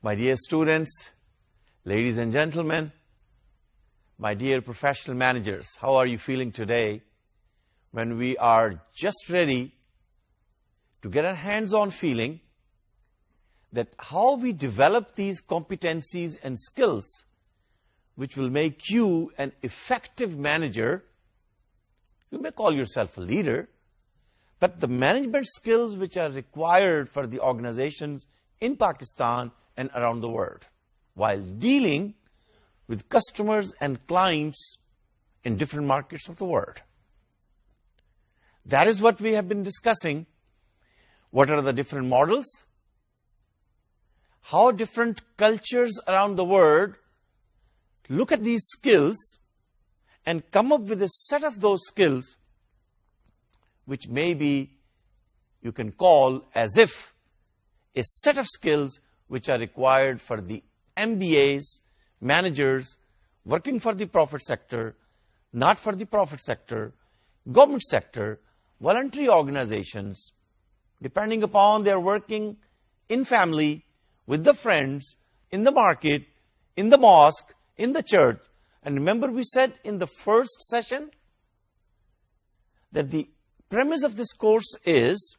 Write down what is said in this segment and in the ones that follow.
My dear students, ladies and gentlemen, my dear professional managers, how are you feeling today when we are just ready to get a hands-on feeling that how we develop these competencies and skills which will make you an effective manager. You may call yourself a leader, but the management skills which are required for the organizations in Pakistan and around the world while dealing with customers and clients in different markets of the world. That is what we have been discussing. What are the different models? How different cultures around the world look at these skills and come up with a set of those skills which maybe you can call as if a set of skills which are required for the MBAs, managers, working for the profit sector, not for the profit sector, government sector, voluntary organizations, depending upon their working in family, with the friends, in the market, in the mosque, in the church. And remember we said in the first session that the premise of this course is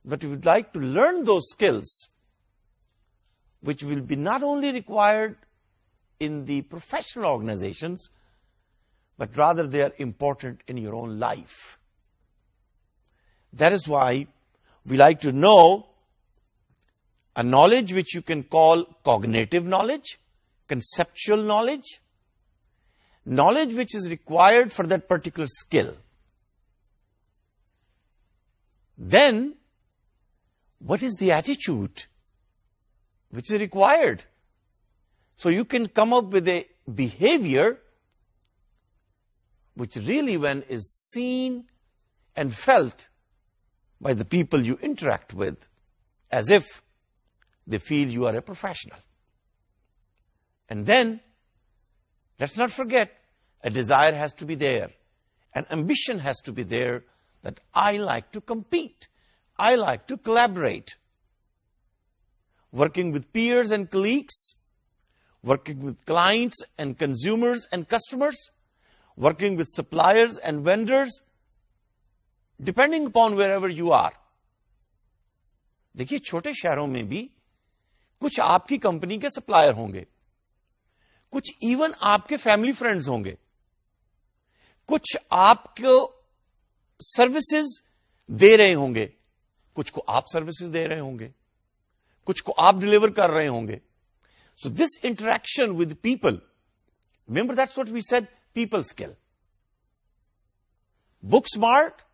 that we would like to learn those skills which will be not only required in the professional organizations, but rather they are important in your own life. That is why we like to know a knowledge which you can call cognitive knowledge, conceptual knowledge, knowledge which is required for that particular skill. Then, what is the attitude which is required? So you can come up with a behavior which really, when is seen and felt by the people you interact with, as if they feel you are a professional. And then, let's not forget, a desire has to be there. An ambition has to be there that I like to compete. I like to collaborate. Working with peers and colleagues, working with clients and consumers and customers, working with suppliers and vendors, depending upon wherever you are. देखिए, छोटे शहरों में भी कुछ आपकी company के supplier होंगे, कुछ इवन आपके फैमिली फ्रेंड्स होंगे, कुछ आपको सर्विसेज दे रहे होंगे, कुछ को आप सर्विसेज दे रहे होंगे, कुछ को आप डिलीवर कर रहे होंगे. So this interaction with people, remember that's what we said, people skill. Book smart,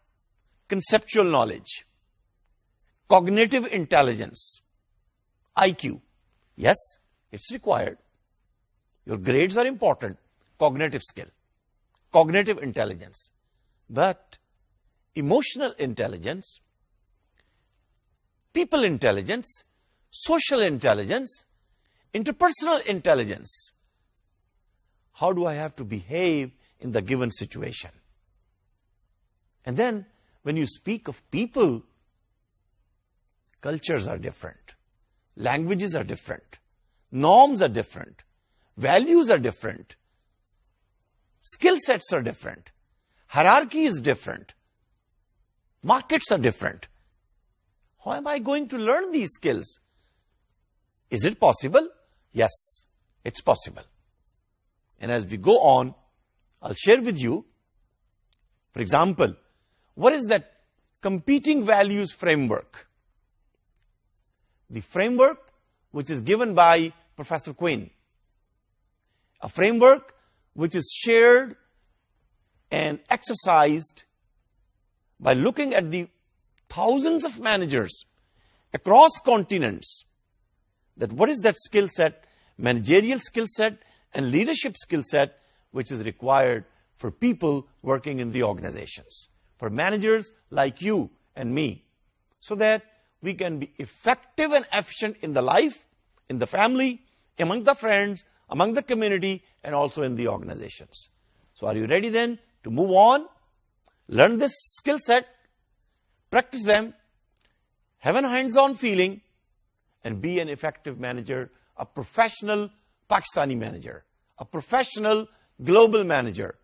conceptual knowledge, cognitive intelligence, IQ. Yes, it's required. Your grades are important. Cognitive skill, cognitive intelligence. But emotional intelligence, people intelligence, social intelligence, interpersonal intelligence. How do I have to behave in the given situation? And then, when you speak of people, cultures are different, languages are different, norms are different, values are different, skill sets are different, hierarchy is different, markets are different. How am I going to learn these skills? Is it possible? Yes, it's possible. And as we go on, I'll share with you, for example, what is that competing values framework? The framework which is given by Professor Quinn. A framework which is shared and exercised by looking at the thousands of managers across continents, that what is that skill set, managerial skill set and leadership skill set which is required for people working in the organizations, for managers like you and me, so that we can be effective and efficient in the life, in the family, among the friends, among the community, and also in the organizations. So are you ready then to move on, learn this skill set, practice them, have a hands-on feeling, and be an effective manager, a professional Pakistani manager, a professional global manager.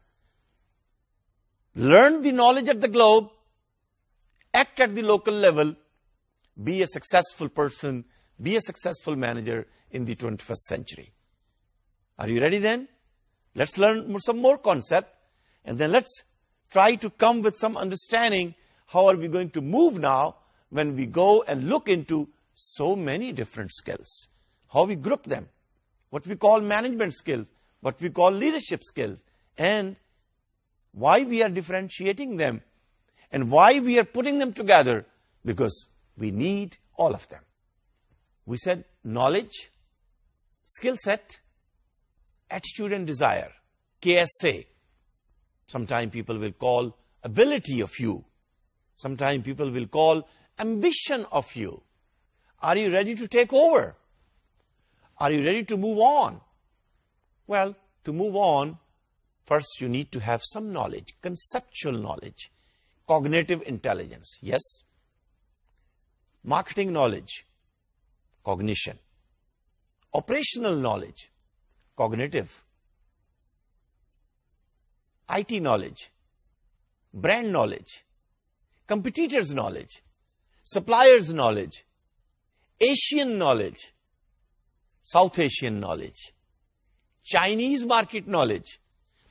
Learn the knowledge at the globe, act at the local level, be a successful person, be a successful manager in the 21st century. Are you ready then? Let's learn some more concept, and then let's try to come with some understanding how are we going to move now when we go and look into so many different skills. How we group them, what we call management skills, what we call leadership skills, and why we are differentiating them, and why we are putting them together, because we need all of them. We said knowledge, skill set, attitude and desire, KSA. Sometimes people will call ability of you. Sometimes people will call ambition of you. Are you ready to take over? Are you ready to move on? Well, to move on, first you need to have some knowledge, conceptual knowledge, cognitive intelligence, yes. Marketing knowledge, cognition. Operational knowledge, cognitive. IT knowledge, brand knowledge, competitors knowledge, suppliers knowledge, Asian knowledge, South Asian knowledge, Chinese market knowledge,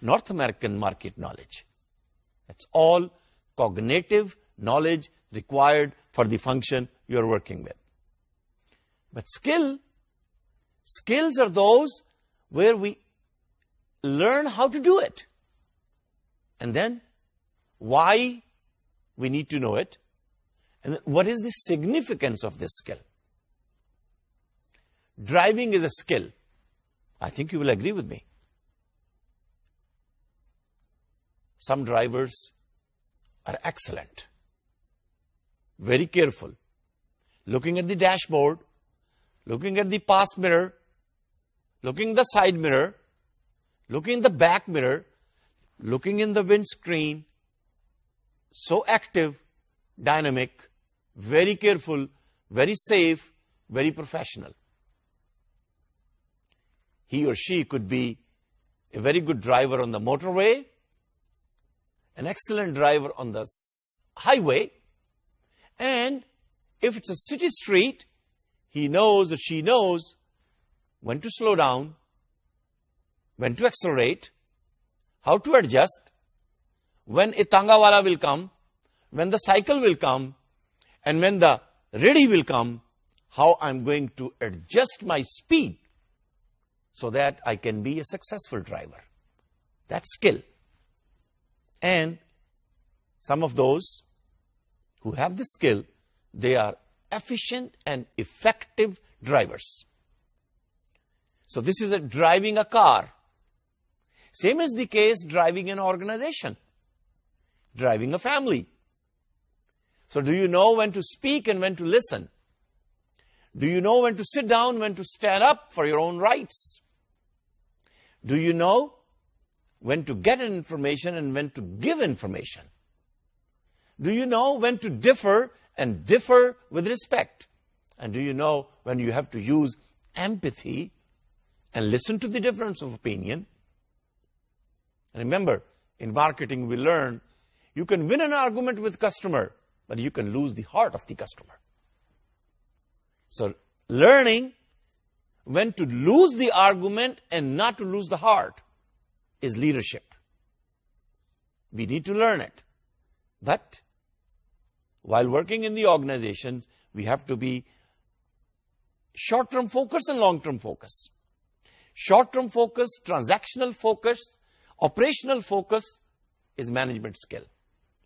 North American market knowledge. That's all cognitive knowledge required for the function you're working with. But skills are those where we learn how to do it. And then why we need to know it, and then what is the significance of this skill. Driving is a skill. I think you will agree with me. Some drivers are excellent, very careful, looking at the dashboard, looking at the pass mirror, looking at the side mirror, looking in the back mirror, looking in the windscreen, so active, dynamic, very careful, very safe, very professional. He or she could be a very good driver on the motorway, an excellent driver on the highway, and if it's a city street, he knows or she knows when to slow down, when to accelerate, how to adjust, when a tangawala will come, when the cycle will come, and when the ready will come, how I'm going to adjust my speed so that I can be a successful driver. That's skill. And some of those who have the skill, they are efficient and effective drivers. So this is driving a car. Same is the case driving an organization, driving a family. So do you know when to speak and when to listen? Do you know when to sit down, when to stand up for your own rights? Do you know when to get information and when to give information? Do you know when to differ and differ with respect? And do you know when you have to use empathy and listen to the difference of opinion? And remember, in marketing we learn you can win an argument with customer, but you can lose the heart of the customer. So learning when to lose the argument and not to lose the heart is leadership. We need to learn it. But while working in the organizations, we have to be short-term focus and long-term focus. Short-term focus, transactional focus, operational focus is management skill.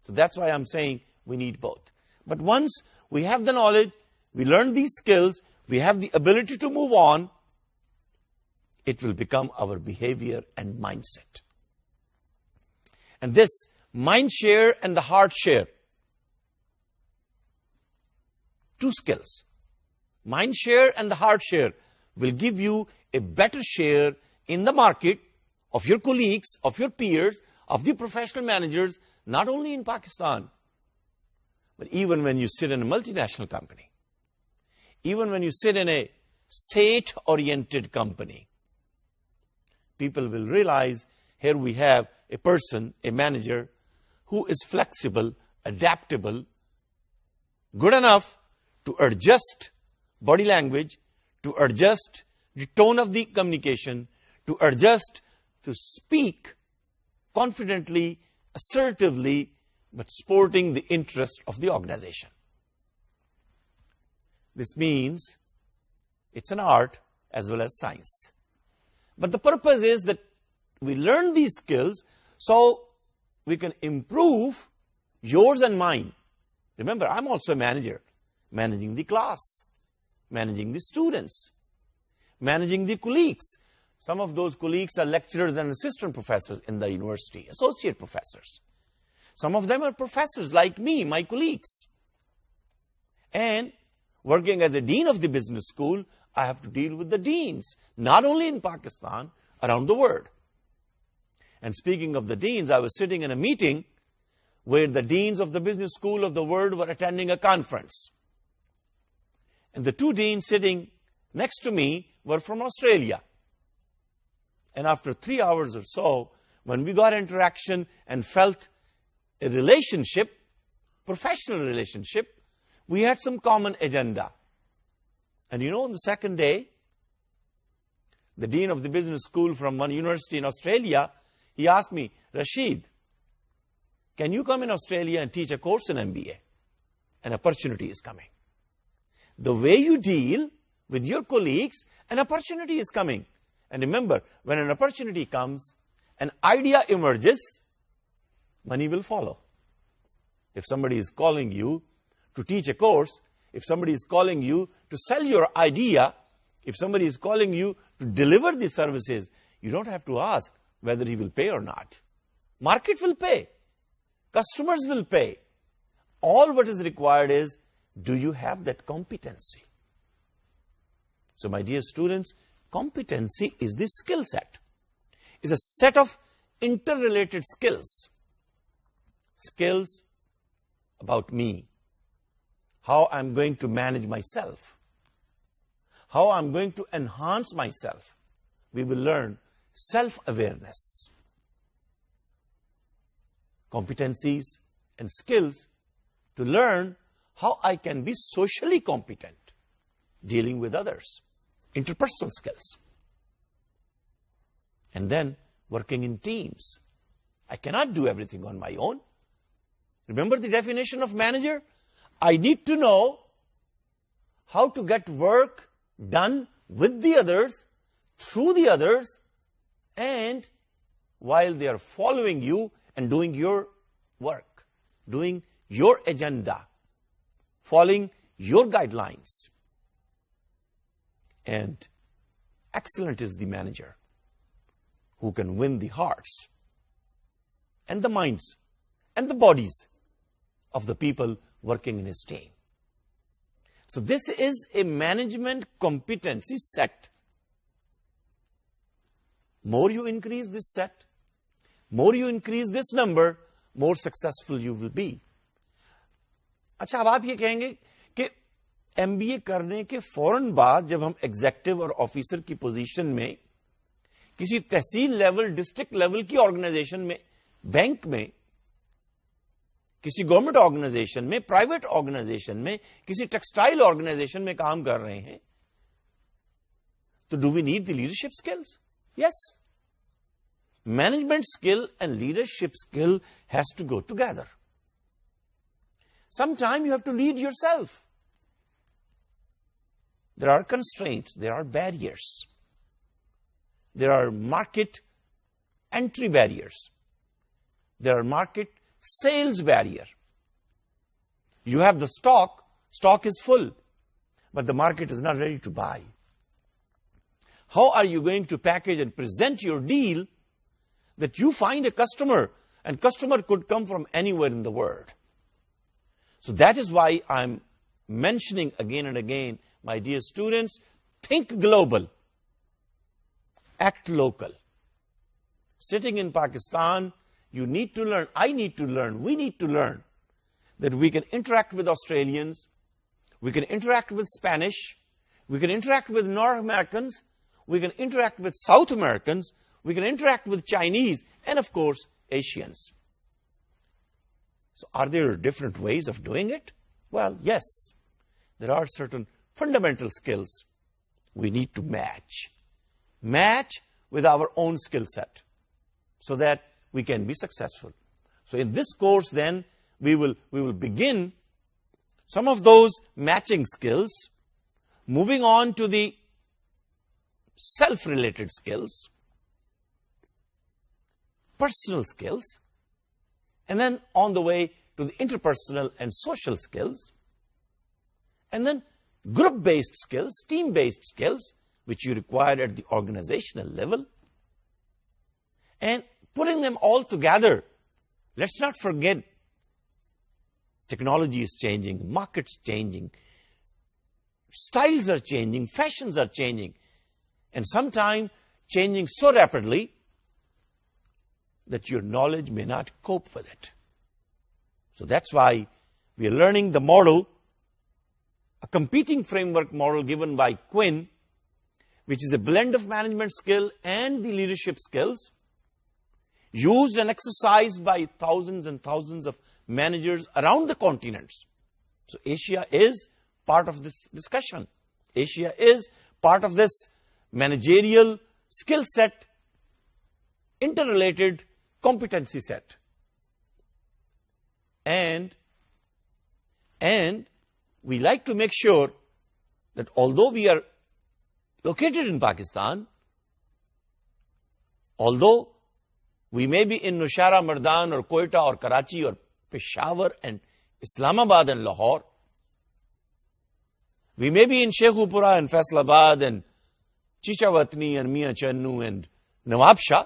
So that's why I'm saying we need both. But once we have the knowledge, we learn these skills, we have the ability to move on, it will become our behavior and mindset. And this mind share and the heart share, two skills, mind share and the heart share, will give you a better share in the market of your colleagues, of your peers, of the professional managers, not only in Pakistan, but even when you sit in a multinational company. even when you sit in a state-oriented company, people will realize here we have a person, a manager, who is flexible, adaptable, good enough to adjust body language, to adjust the tone of the communication, to adjust, to speak confidently, assertively, but sporting the interest of the organization. This means it's an art as well as science. But the purpose is that we learn these skills so we can improve yours and mine. Remember, I'm also a manager, managing the class, managing the students, managing the colleagues. Some of those colleagues are lecturers and assistant professors in the university, associate professors. Some of them are professors like me, my colleagues. And working as a dean of the business school, I have to deal with the deans, not only in Pakistan, around the world. And speaking of the deans, I was sitting in a meeting where the deans of the business school of the world were attending a conference. And the two deans sitting next to me were from Australia. And after 3 hours or so, when we got interaction and felt a relationship, professional relationship, we had some common agenda. And on the second day, the dean of the business school from one university in Australia, he asked me, Rashid, can you come in Australia and teach a course in MBA? An opportunity is coming. The way you deal with your colleagues, an opportunity is coming. And remember, when an opportunity comes, an idea emerges, money will follow. If somebody is calling you to teach a course, if somebody is calling you to sell your idea, if somebody is calling you to deliver the services, you don't have to ask whether he will pay or not. Market will pay. Customers will pay. All what is required is, do you have that competency? So my dear students, competency is the skill set. It's a set of interrelated skills. Skills about me. How I'm going to manage myself. How I'm going to enhance myself. We will learn self-awareness. Competencies and skills to learn how I can be socially competent, dealing with others. Interpersonal skills. And then working in teams. I cannot do everything on my own. Remember the definition of manager? I need to know how to get work done with the others, through the others, and while they are following you and doing your work, doing your agenda, following your guidelines. And excellent is the manager who can win the hearts and the minds and the bodies of the people working in his team. So this is a management competency set. More you increase this set, more you increase this number, more successful you will be. अच्छा, अब आप ये कहेंगे कि MBA करने के फौरन बाद जब हम एग्जेक्टिव और ऑफिसर की पोजीशन में किसी तहसील लेवल, डिस्ट्रिक्ट लेवल की ऑर्गेनाइजेशन में, बैंक में, किसी गवर्नमेंट ऑर्गेनाइजेशन में, प्राइवेट ऑर्गेनाइजेशन में, किसी टेक्सटाइल ऑर्गेनाइजेशन में काम कर रहे हैं, तो do we need the leadership skills? Yes. Management skill and leadership skill has to go together. Sometime you have to lead yourself. There are constraints, there are barriers. There are market entry barriers. There are market sales barrier. You have the stock is full, but the market is not ready to buy. How are you going to package and present your deal that you find a customer, and customer could come from anywhere in the world? So that is why I'm mentioning again and again, my dear students, think global, act local. Sitting in Pakistan, you need to learn, I need to learn, we need to learn that we can interact with Australians, We can interact with Spanish. We can interact with North Americans. We can interact with South Americans. We can interact with Chinese and, of course, Asians. So are there different ways of doing it? Well, yes. There are certain fundamental skills we need to match. Match with our own skill set so that we can be successful. So in this course, then, we will begin some of those matching skills, moving on to the self-related skills, personal skills, and then on the way to the interpersonal and social skills, and then group-based skills, team-based skills, which you require at the organizational level. And putting them all together, let's not forget, technology is changing, markets changing, styles are changing, fashions are changing, and sometimes changing so rapidly that your knowledge may not cope with it. So that's why we are learning the model, a competing framework model given by Quinn, which is a blend of management skill and the leadership skills, used and exercised by thousands and thousands of managers around the continents. So Asia is part of this discussion. Asia is part of this managerial skill set, interrelated competency set. And we like to make sure that although we are located in Pakistan, although we may be in Nushara, Mardan, or Quetta, or Karachi, or Peshawar, and Islamabad, and Lahore, we may be in Sheikhupura, and Faisalabad, and Chichawatni, and Mian Channu, and Nawab Shah.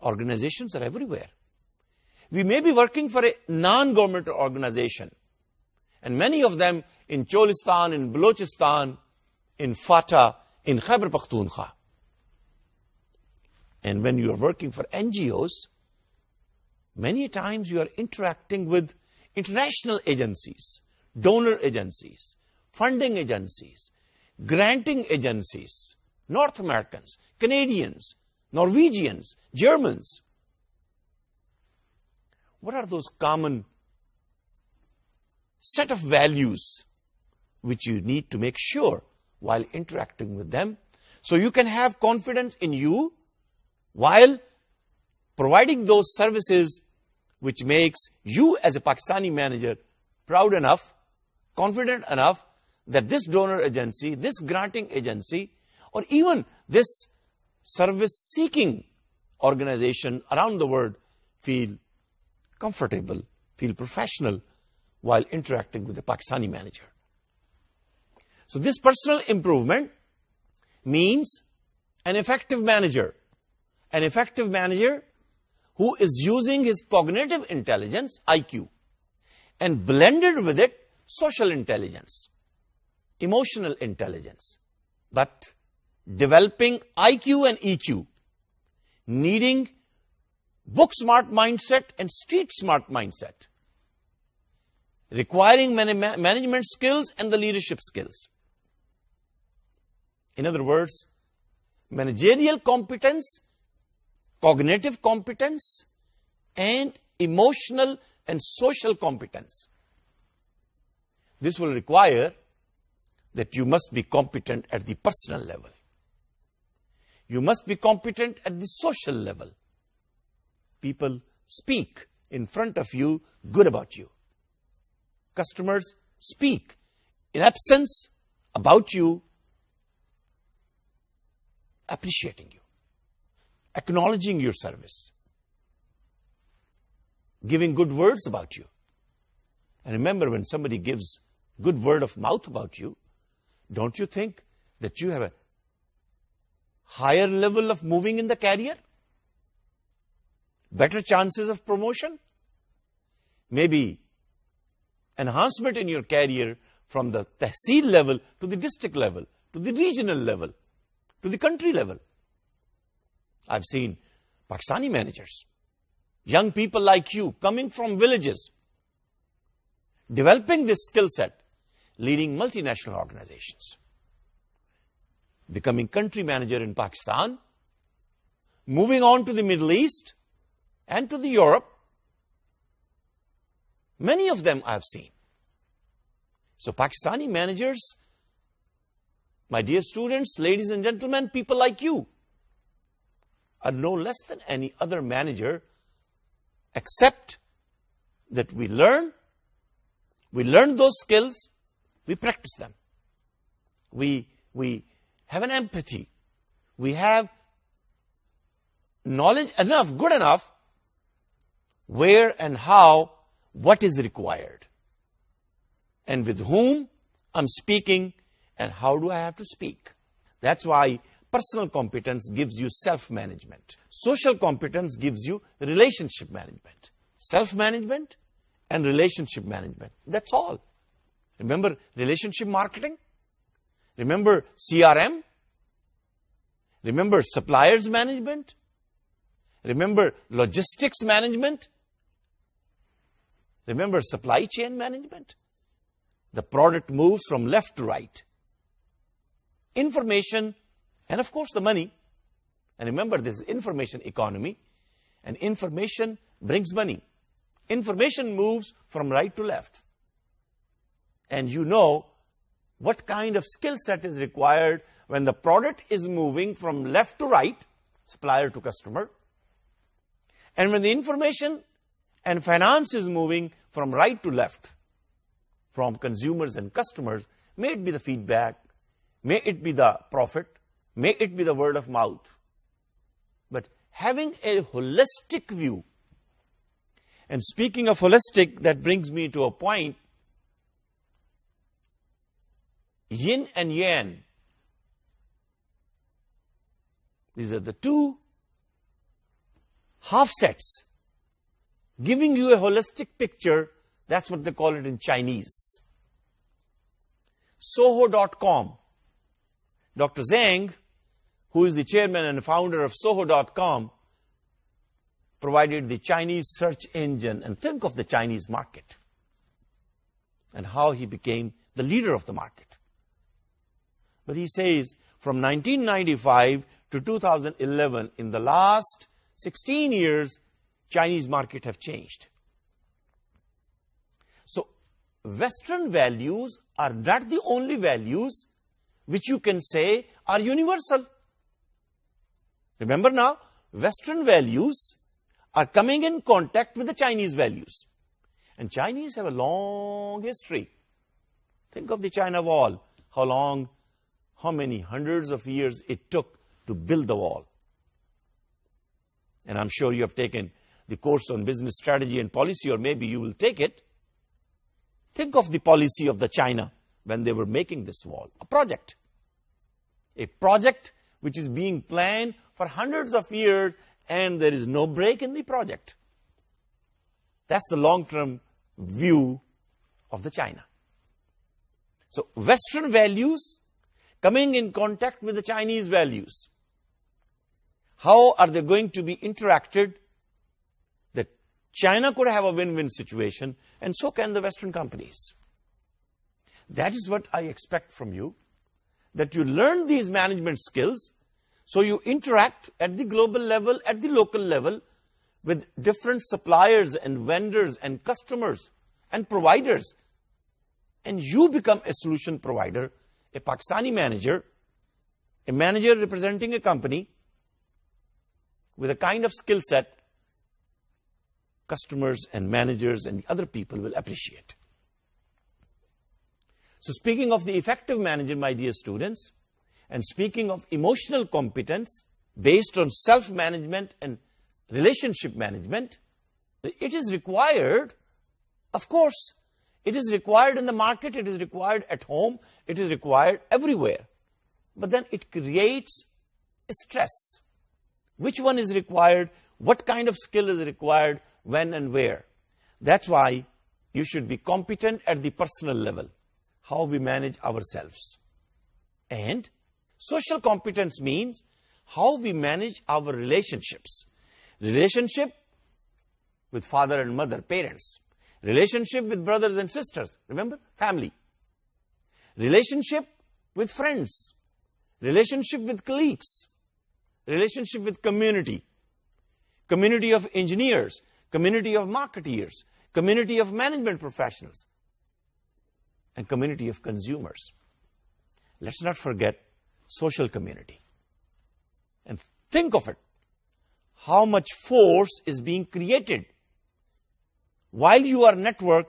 Organizations are everywhere. We may be working for a non-government organization, and many of them in Cholistan, in Balochistan, in Fatah, in Khyber Pakhtunkhwa. And when you are working for NGOs, many times you are interacting with international agencies, donor agencies, funding agencies, granting agencies, North Americans, Canadians, Norwegians, Germans. What are those common set of values which you need to make sure while interacting with them, so you can have confidence in you while providing those services which makes you as a Pakistani manager proud enough, confident enough that this donor agency, this granting agency, or even this service-seeking organization around the world feel comfortable, feel professional while interacting with the Pakistani manager. So this personal improvement means an effective manager who is using his cognitive intelligence, IQ, and blended with it social intelligence, emotional intelligence, but developing IQ and EQ, needing book-smart mindset and street-smart mindset, requiring management skills and the leadership skills. In other words, managerial competence, cognitive competence, and emotional and social competence. This will require that you must be competent at the personal level. You must be competent at the social level. People speak in front of you good about you. Customers speak in absence about you, appreciating you, acknowledging your service, giving good words about you. And remember, when somebody gives good word of mouth about you, don't you think that you have a higher level of moving in the career? Better chances of promotion? Maybe enhancement in your career from the tehsil level to the district level, to the regional level, to the country level. I've seen Pakistani managers, young people like you, coming from villages, developing this skill set leading multinational organizations, becoming country manager in Pakistan, moving on to the Middle East and to the Europe. Many of them I have seen. So Pakistani managers, my dear students, ladies and gentlemen, people like you, are no less than any other manager, except that we learn those skills, we practice them. We have an empathy. We have knowledge enough, good enough, where and how, what is required, and with whom I'm speaking, and how do I have to speak. That's why personal competence gives you self-management. Social competence gives you relationship management. Self-management and relationship management. That's all. Remember relationship marketing? Remember CRM? Remember suppliers management? Remember logistics management? Remember supply chain management? The product moves from left to right. Information, and of course the money. And remember, this is information economy, and information brings money. Information moves from right to left. And you know what kind of skill set is required when the product is moving from left to right, supplier to customer, and when the information and finance is moving from right to left, from consumers and customers, may it be the feedback, may it be the profit, may it be the word of mouth. But having a holistic view, and speaking of holistic, that brings me to a point, yin and yang. These are the two half sets, giving you a holistic picture. That's what they call it in Chinese. Soho.com. Dr. Zhang, who is the chairman and founder of Soho.com, provided the Chinese search engine. And think of the Chinese market and how he became the leader of the market. But he says from 1995 to 2011, in the last 16 years, Chinese market have changed. So Western values are not the only values which you can say are universal. Remember now, Western values are coming in contact with the Chinese values. And Chinese have a long history. Think of the China Wall. How many hundreds of years it took to build the wall. And I'm sure you have taken the course on business strategy and policy, or maybe you will take it. Think of the policy of the China when they were making this wall. A project which is being planned for hundreds of years, and there is no break in the project. That's the long-term view of the China. So Western values coming in contact with the Chinese values. How are they going to be interacted? That China could have a win-win situation, and so can the Western companies. That is what I expect from you, that you learn these management skills, so you interact at the global level, at the local level, with different suppliers and vendors and customers and providers. And you become a solution provider, a Pakistani manager, a manager representing a company with a kind of skill set customers and managers and other people will appreciate. So speaking of the effective manager, my dear students, and speaking of emotional competence based on self-management and relationship management, it is required, of course, it is required in the market, it is required at home, it is required everywhere. But then it creates a stress. Which one is required? What kind of skill is required? When and where? That's why you should be competent at the personal level, how we manage ourselves. And social competence means how we manage our relationships. Relationship with father and mother, parents. Relationship with brothers and sisters. Remember? Family. Relationship with friends, relationship with colleagues, relationship with community, community of engineers, community of marketeers, community of management professionals, and community of consumers. Let's not forget social community. And think of it, how much force is being created while you are networked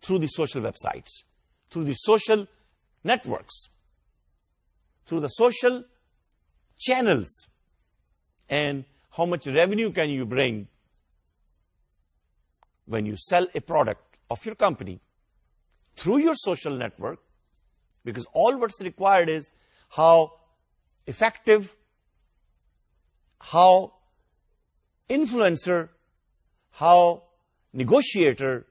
through the social websites, through the social networks, through the social channels, and how much revenue can you bring when you sell a product of your company through your social network, because all what's required is how effective, how influencer, how negotiator,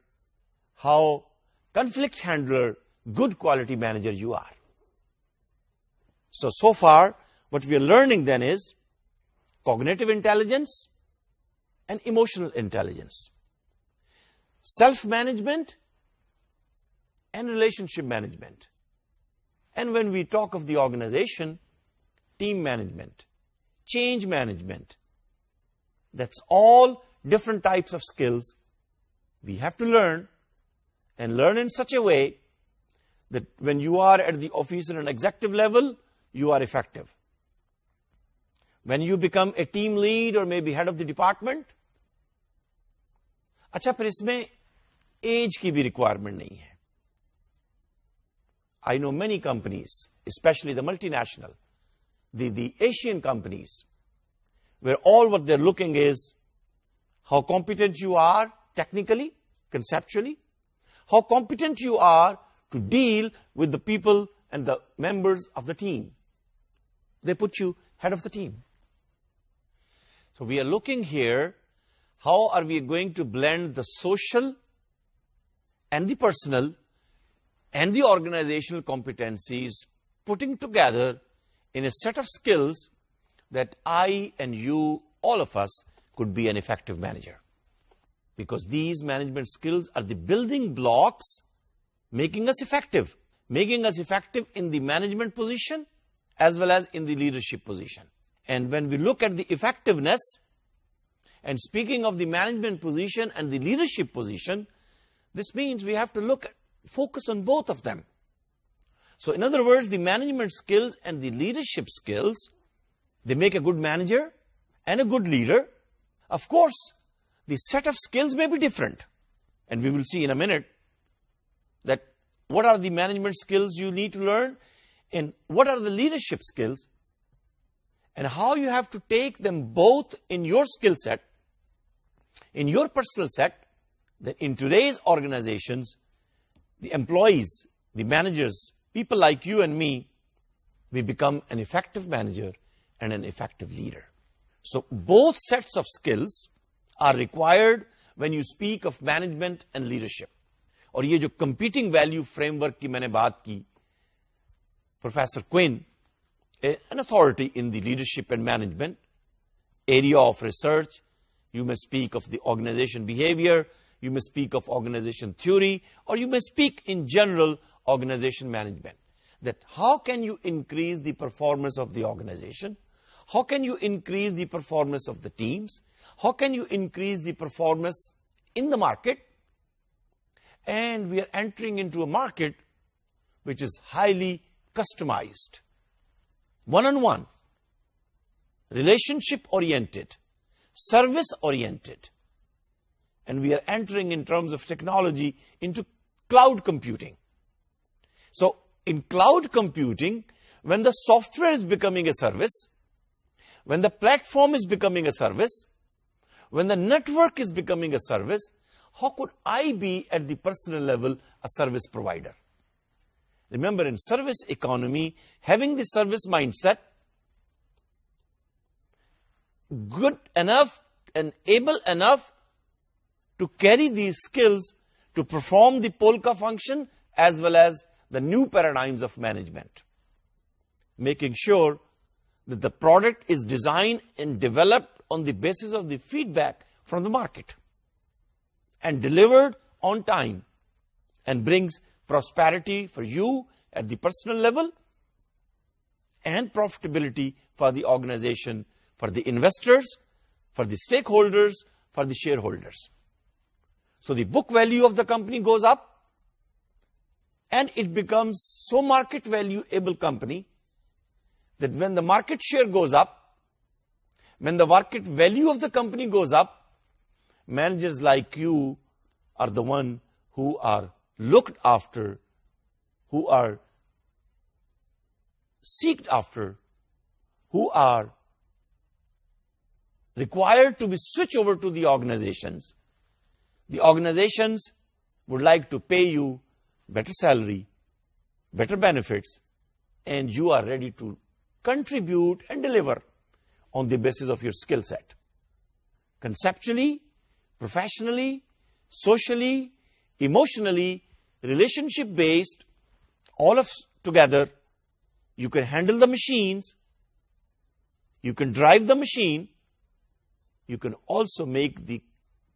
how conflict handler, good quality manager you are. So far, what we are learning then is cognitive intelligence and emotional intelligence, self-management and relationship management. And when we talk of the organization, team management, change management, that's all different types of skills we have to learn, and learn in such a way that when you are at the officer and executive level, you are effective. When you become a team lead or maybe head of the department, अच्छा फिर इसमें as की भी requirement नहीं है. I know many companies, especially the multinational, the Asian companies, where all what they're looking is how competent you are technically, conceptually, how competent you are to deal with the people and the members of the team. They put you head of the team. So we are looking here, how are we going to blend the social and the personal and the organizational competencies, putting together in a set of skills that I and you, all of us, could be an effective manager. Because these management skills are the building blocks making us effective in the management position as well as in the leadership position. And when we look at the effectiveness, and speaking of the management position and the leadership position, this means we have to focus on both of them. So in other words, the management skills and the leadership skills, they make a good manager and a good leader. Of course, the set of skills may be different. And we will see in a minute that what are the management skills you need to learn and what are the leadership skills, and how you have to take them both in your skill set, in your personal set, that in today's organizations, the employees, the managers, people like you and me, we become an effective manager and an effective leader. So both sets of skills are required when you speak of management and leadership. और ये जो competing value framework की मैंने बात की, Professor Quinn, an authority in the leadership and management area of research, you may speak of the organization behavior, you may speak of organization theory, or you may speak in general organization management. That how can you increase the performance of the organization? How can you increase the performance of the teams? How can you increase the performance in the market? And we are entering into a market which is highly customized, one-on-one, relationship-oriented, service-oriented. And we are entering in terms of technology into cloud computing. So in cloud computing, when the software is becoming a service, when the platform is becoming a service, when the network is becoming a service, how could I be at the personal level a service provider? Remember, in service economy, having the service mindset, good enough and able enough to carry these skills to perform the polka function as well as the new paradigms of management. Making sure that the product is designed and developed on the basis of the feedback from the market and delivered on time and brings prosperity for you, at the personal level and profitability for the organization, for the investors, for the stakeholders, for the shareholders. So the book value of the company goes up, and it becomes so market valuable company that when the market share goes up, when the market value of the company goes up, managers like you are the one who are looked after, who are seeked after, who are required to be switched over to the organizations. The organizations would like to pay you better salary, better benefits, and you are ready to contribute and deliver on the basis of your skill set. Conceptually, professionally, socially, emotionally, relationship-based, all of together, you can handle the machines, you can drive the machine, you can also make the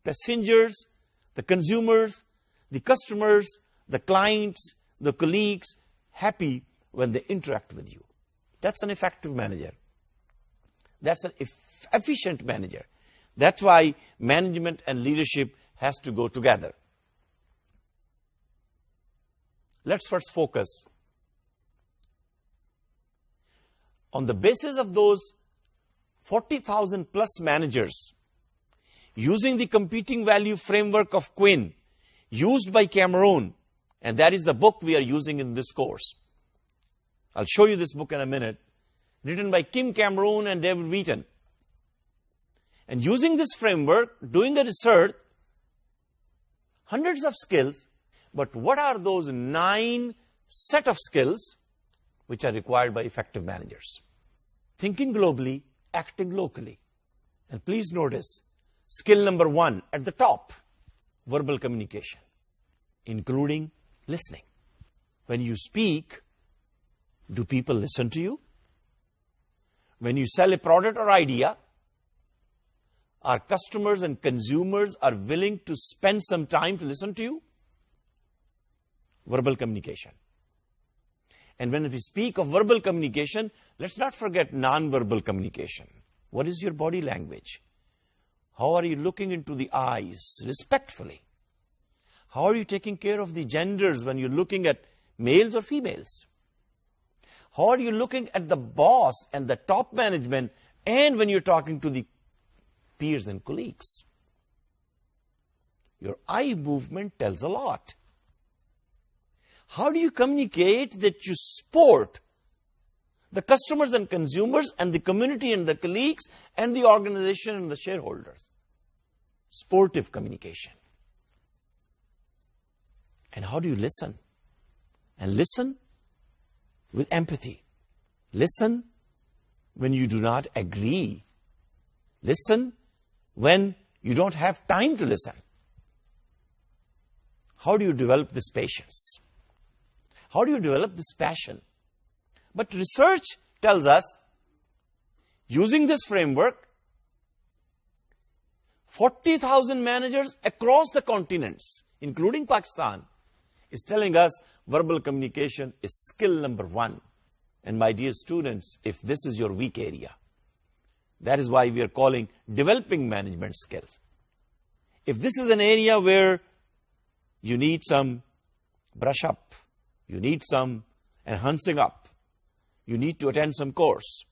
passengers, the consumers, the customers, the clients, the colleagues happy when they interact with you. That's an effective manager. That's an efficient manager. That's why management and leadership has to go together. Let's first focus on the basis of those 40,000 plus managers using the competing value framework of Quinn used by Cameron, and that is the book we are using in this course. I'll show you this book in a minute, written by Kim Cameron and David Wheaton. And using this framework, doing the research, hundreds of skills, but what are those 9 set of skills which are required by effective managers? Thinking globally, acting locally. And please notice, skill number 1 at the top, verbal communication, including listening. When you speak, do people listen to you? When you sell a product or idea, our customers and consumers are willing to spend some time to listen to you? Verbal communication. And when we speak of verbal communication, let's not forget non-verbal communication. What is your body language? How are you looking into the eyes respectfully? How are you taking care of the genders when you're looking at males or females? How are you looking at the boss and the top management and when you're talking to the peers and colleagues? Your eye movement tells a lot. How do you communicate that you support the customers and consumers and the community and the colleagues and the organization and the shareholders? Sportive communication. And how do you listen? And listen with empathy. Listen when you do not agree. Listen when you don't have time to listen. How do you develop this patience? How do you develop this passion? But research tells us, using this framework, 40,000 managers across the continents, including Pakistan, is telling us verbal communication is skill number 1. And my dear students, if this is your weak area, that is why we are calling developing management skills. If this is an area where you need some brush up, you need some enhancing up, you need to attend some course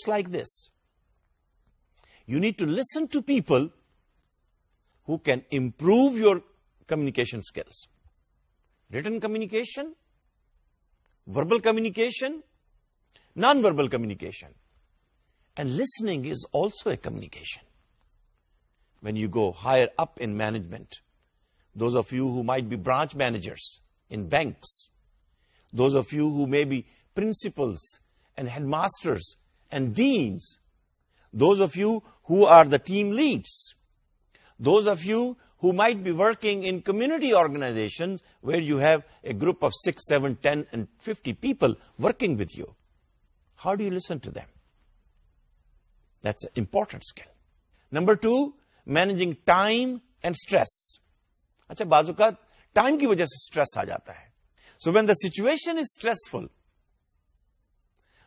like this. You need to listen to people who can improve your communication skills. Written communication, verbal communication, non-verbal communication. And listening is also a communication. When you go higher up in management, those of you who might be branch managers in banks, those of you who may be principals and headmasters and deans, those of you who are the team leads, those of you who might be working in community organizations where you have a group of 6, 7, 10, and 50 people working with you. How do you listen to them? That's an important skill. Number 2, managing time and stress. अच्छा बाजुकात time की वजह से stress आ जाता है, So when the situation is stressful,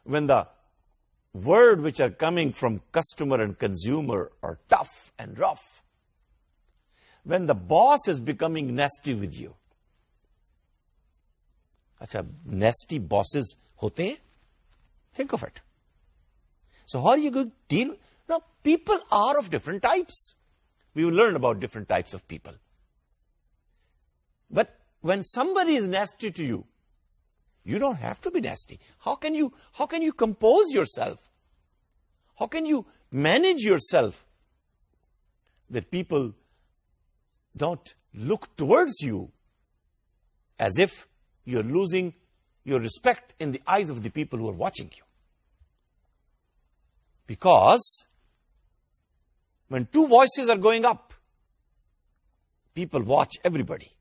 when the word which are coming from customer and consumer are tough and rough, when the boss is becoming nasty with you, acha, nasty bosses hote hain? Think of it. So how are you going to deal? Now, people are of different types. We will learn about different types of people. But when somebody is nasty to you, you don't have to be nasty. How can you compose yourself? How can you manage yourself that people don't look towards you as if you're losing your respect in the eyes of the people who are watching you? Because when two voices are going up, people watch everybody.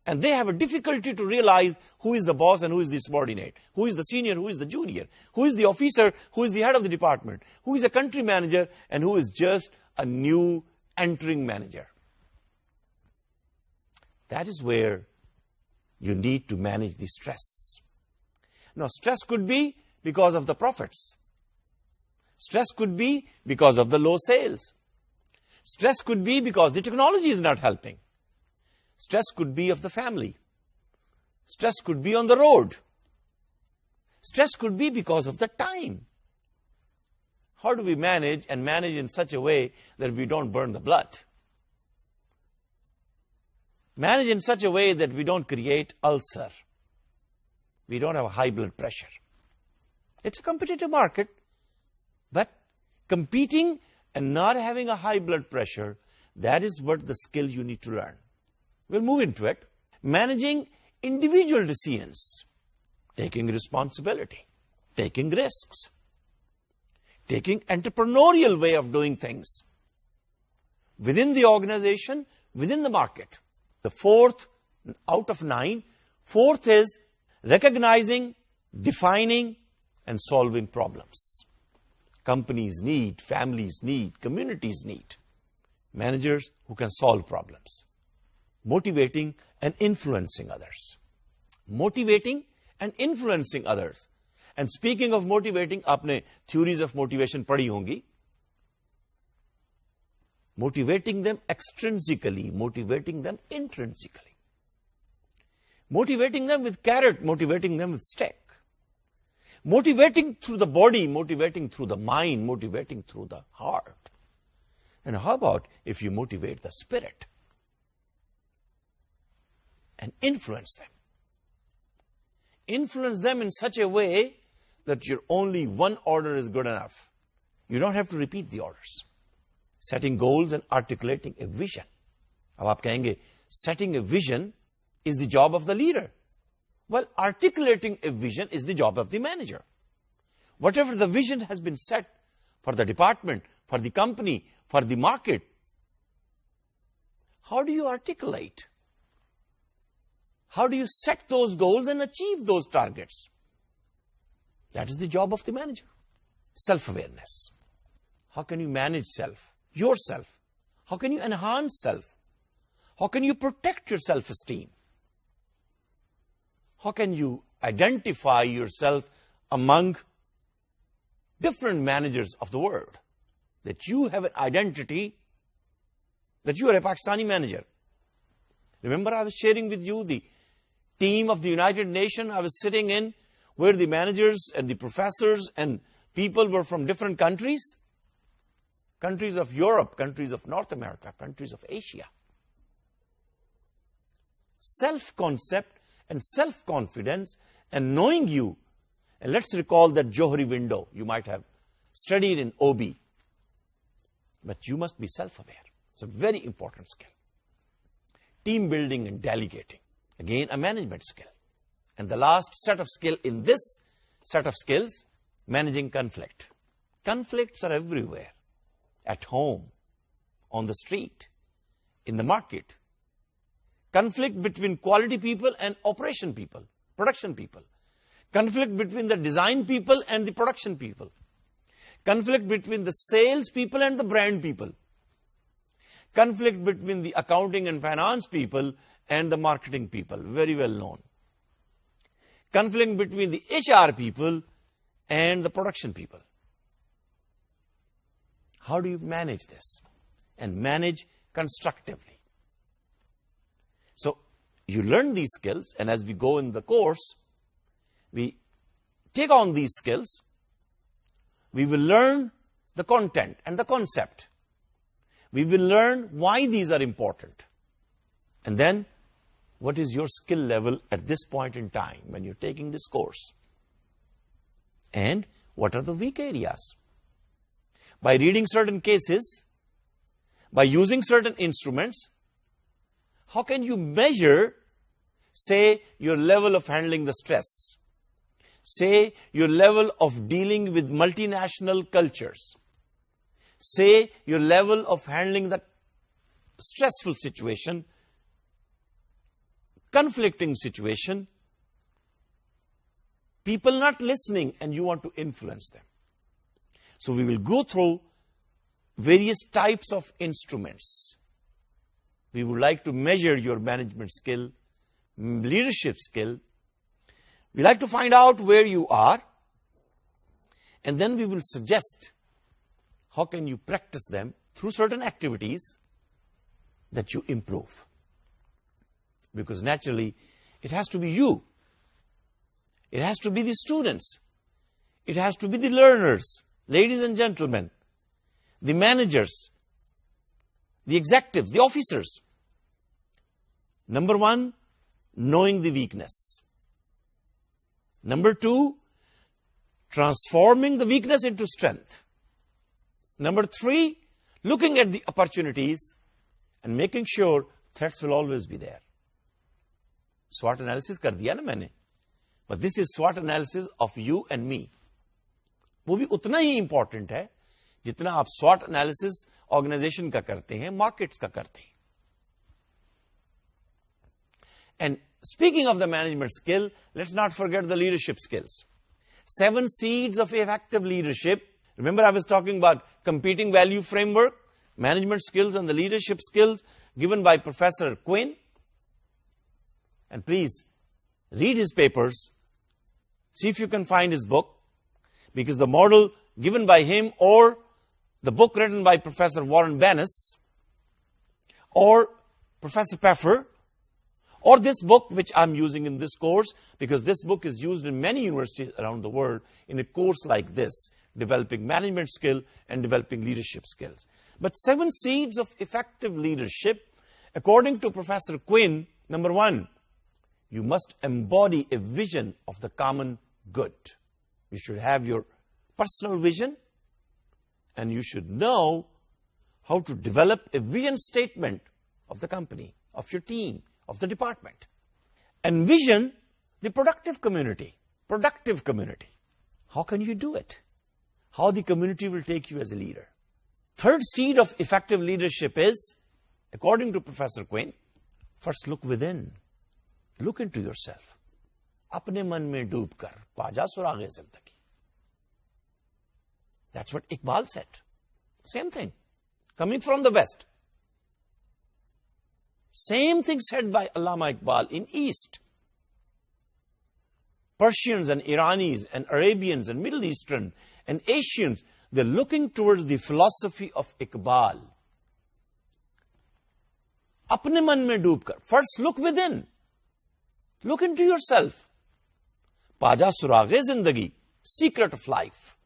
And they have a difficulty to realize who is the boss and who is the subordinate, who is the senior, who is the junior, who is the officer, who is the head of the department, who is a country manager, and who is just a new entering manager. That is where you need to manage the stress. Now, stress could be because of the profits. Stress could be because of the low sales. Stress could be because the technology is not helping. Stress could be of the family. Stress could be on the road. Stress could be because of the time. How do we manage and manage in such a way that we don't burn the blood? Manage in such a way that we don't create ulcer. We don't have high blood pressure. It's a competitive market, but competing and not having a high blood pressure, that is what the skill you need to learn. We'll move into it. Managing individual decisions, taking responsibility, taking risks, taking entrepreneurial way of doing things within the organization, within the market. The fourth out of 9, fourth is recognizing, defining, and solving problems. Companies need, families need, communities need managers who can solve problems. Motivating and influencing others. Motivating and influencing others. And speaking of motivating, आपने theories of motivation पढ़ी होंगी. Motivating them extrinsically, motivating them intrinsically. Motivating them with carrot, motivating them with stick. Motivating through the body, motivating through the mind, motivating through the heart. And how about if you motivate the spirit? And influence them. Influence them in such a way that your only one order is good enough. You don't have to repeat the orders. Setting goals and articulating a vision. अब आप कहेंगे, setting a vision is the job of the leader. Well, articulating a vision is the job of the manager. Whatever the vision has been set for the department, for the company, for the market, how do you articulate? How do you set those goals and achieve those targets? That is the job of the manager. Self-awareness. How can you manage self? Yourself. How can you enhance self? How can you protect your self-esteem? How can you identify yourself among different managers of the world? That you have an identity, that you are a Pakistani manager. Remember, I was sharing with you the team of the United Nations I was sitting in, where the managers and the professors and people were from different countries. Countries of Europe, countries of North America, countries of Asia. Self-concept and self-confidence and knowing you. And let's recall that Johari window you might have studied in OB. But you must be self-aware. It's a very important skill. Team building and delegating. Again, a management skill. And the last set of skill in this set of skills, managing conflict. Conflicts are everywhere. At home, on the street, in the market. Conflict between quality people and operation people, production people. Conflict between the design people and the production people. Conflict between the sales people and the brand people. Conflict between the accounting and finance people and the marketing people, very well known. conflict between the HR people and the production people. How do you manage this? And manage constructively. So, you learn these skills, and as we go in the course, we take on these skills. We will learn the content and the concept. We will learn why these are important. And then, what is your skill level at this point in time when you're taking this course? And what are the weak areas? By reading certain cases, by using certain instruments, how can you measure, say, your level of handling the stress? Say, your level of dealing with multinational cultures? Say, your level of handling the stressful situation, conflicting situation, people not listening and you want to influence them. So we will go through various types of instruments. We would like to measure your management skill, leadership skill. We like to find out where you are, and then we will suggest how can you practice them through certain activities that you improve. Because naturally, it has to be you. It has to be the students. It has to be the learners, ladies and gentlemen, the managers, the executives, the officers. Number one, knowing the weakness. Number two, transforming the weakness into strength. Number three, looking at the opportunities and making sure threats will always be there. SWOT analysis कर दिया ना मैंने, but this is SWOT analysis of you and me. वो भी उतना ही important है जितना आप SWOT analysis organization का करते हैं, markets का करते हैं. And speaking of the management skill, let's not forget the leadership skills. 7 seeds of effective leadership. Remember, I was talking about competing value framework, management skills and the leadership skills given by Professor Quinn. And please, read his papers. See if you can find his book. Because the model given by him or the book written by Professor Warren Bennis or Professor Pfeffer or this book which I'm using in this course, because this book is used in many universities around the world in a course like this, developing management skill and developing leadership skills. But 7 seeds of effective leadership, according to Professor Quinn, number 1, you must embody a vision of the common good. You should have your personal vision, and you should know how to develop a vision statement of the company, of your team, of the department. Envision the productive community. Productive community. How can you do it? How the community will take you as a leader. Third seed of effective leadership is, according to Professor Quinn, first look within. Look into yourself. अपने मन में डूब कर पाजा सुरागे जिंदगी. That's what Iqbal said. Same thing. Coming from the West. Same thing said by Allama Iqbal in East. Persians and Iranis and Arabians and Middle Eastern and Asians, they're looking towards the philosophy of Iqbal. अपने मन में डूब कर. First look within. Look into yourself. पाजा सुरागे जिंदगी. Secret of life.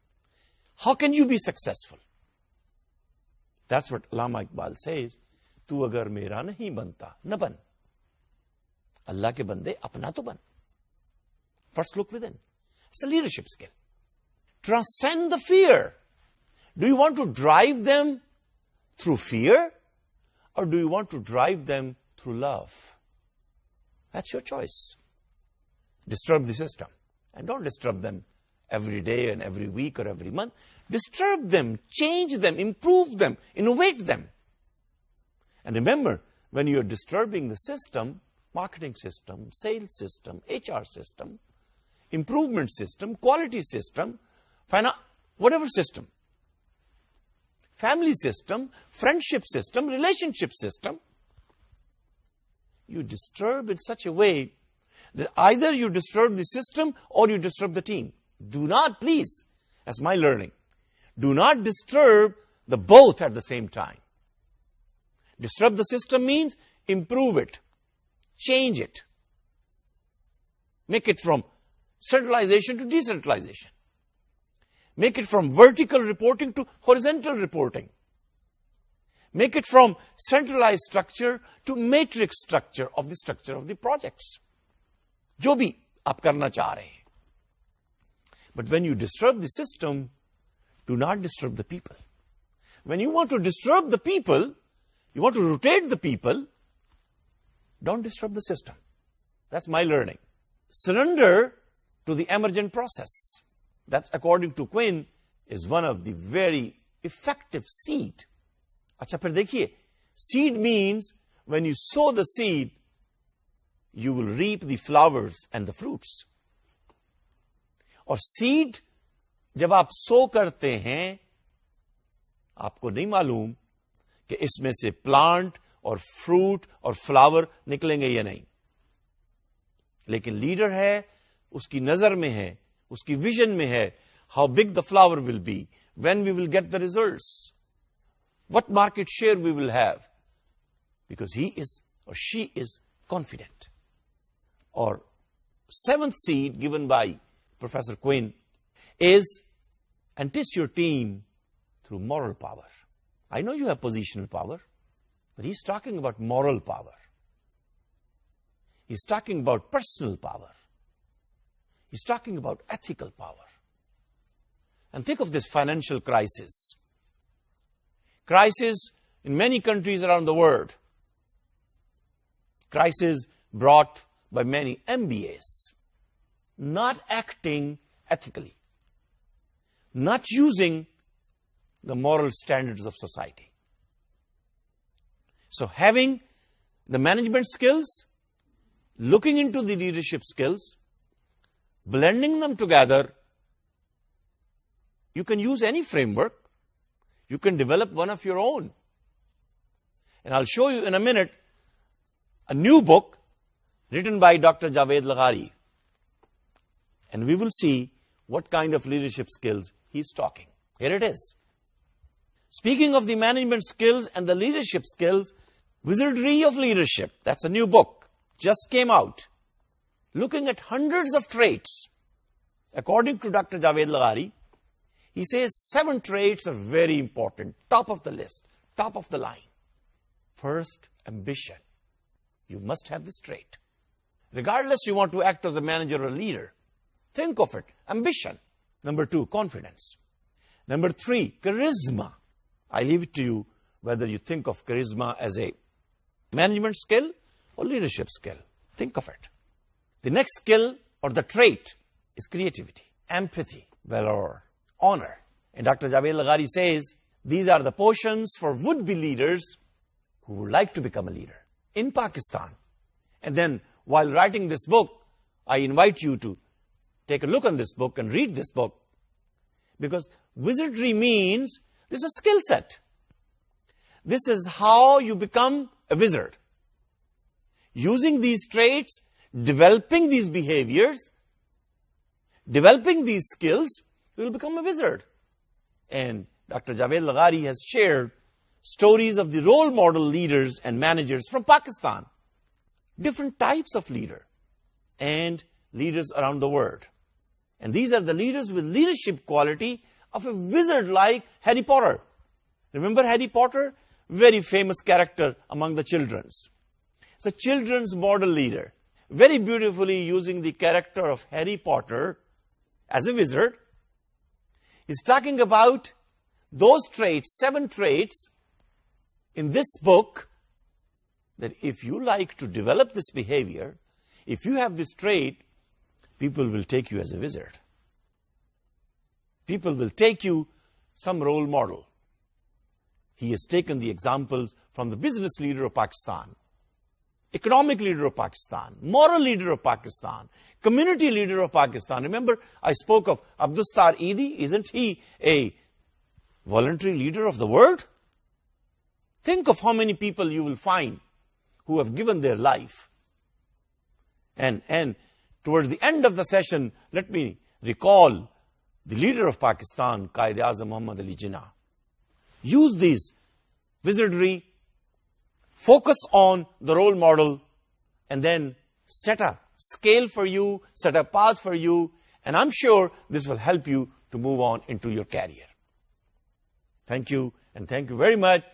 How can you be successful? That's what Allama Iqbal says. तू अगर मेरा नहीं बनता, न बन. अल्लाह के बंदे अपना तो बन. First look within. It's a leadership skill. Transcend the fear. Do you want to drive them through fear? Or do you want to drive them through love? That's your choice. Disturb the system. And don't disturb them every day and every week or every month. Disturb them, change them, improve them, innovate them. And remember, when you're disturbing the system, marketing system, sales system, HR system, improvement system, quality system, whatever system, family system, friendship system, relationship system, you disturb in such a way that either you disturb the system or you disturb the team. Do not, please, that's my learning, do not disturb the both at the same time. Disrupt the system means improve it, change it, make it from centralization to decentralization, make it from vertical reporting to horizontal reporting, make it from centralized structure to matrix structure of the projects. जो भी आप करना चाह रहे हैं. But when you disturb the system, do not disturb the people. When you want to disturb the people, you want to rotate the people, don't disturb the system. That's my learning. Surrender to the emergent process. That's, according to Quinn, is one of the very effective seed. अच्छा फिर देखिए, seed means when you sow the seed, you will reap the flowers and the fruits. और seed जब आप sow करते हैं, आपको नहीं मालूम कि इसमें से plant और fruit और flower निकलेंगे या नहीं. लेकिन लीडर है, उसकी नजर में है, उसकी विजन में है, how big the flower will be, when we will get the results, what market share we will have, because he is or she is confident. Or seventh seed given by Professor Quinn is entice your team through moral power. I know you have positional power, but he's talking about moral power. He's talking about personal power. He's talking about ethical power. And think of this financial crisis. Crisis in many countries around the world. Crisis brought by many MBAs. Not acting ethically. Not using the moral standards of society. So having the management skills, looking into the leadership skills, blending them together, you can use any framework. You can develop one of your own. And I'll show you in a minute a new book written by Dr. Javed Laghari. And we will see what kind of leadership skills he's talking. Here it is. Speaking of the management skills and the leadership skills, Wizardry of Leadership, that's a new book, just came out, looking at hundreds of traits. According to Dr. Javed Laghari, he says 7 traits are very important, top of the list, top of the line. First, ambition. You must have this trait. Regardless you want to act as a manager or a leader, think of it, ambition. Number 2, confidence. Number 3, charisma. I leave it to you whether you think of charisma as a management skill or leadership skill. Think of it. The next skill or the trait is creativity, empathy, valor, honor. And Dr. Javed Laghari says, these are the portions for would-be leaders who would like to become a leader in Pakistan. And then, while writing this book, I invite you to take a look on this book and read this book. Because wizardry means this is a skill set. This is how you become a wizard. Using these traits, developing these behaviors, developing these skills, you will become a wizard. And Dr. Javed Laghari has shared stories of the role model leaders and managers from Pakistan. Different types of leader and leaders around the world. And these are the leaders with leadership quality of a wizard like Harry Potter. Remember Harry Potter? Very famous character among the children's. It's a children's model leader. Very beautifully using the character of Harry Potter as a wizard. He's talking about those traits, 7 traits in this book, that if you like to develop this behavior, if you have this trait, people will take you as a wizard. People will take you some role model. He has taken the examples from the business leader of Pakistan, economic leader of Pakistan, moral leader of Pakistan, community leader of Pakistan. Remember, I spoke of Abdustar Eidi. Isn't he a voluntary leader of the world? Think of how many people you will find who have given their life And towards the end of the session, let me recall the leader of Pakistan, Qaid-e-Azam Muhammad Ali Jinnah. Use these wizardry, focus on the role model, and then set a scale for you, set a path for you, and I'm sure this will help you to move on into your career. Thank you, and thank you very much.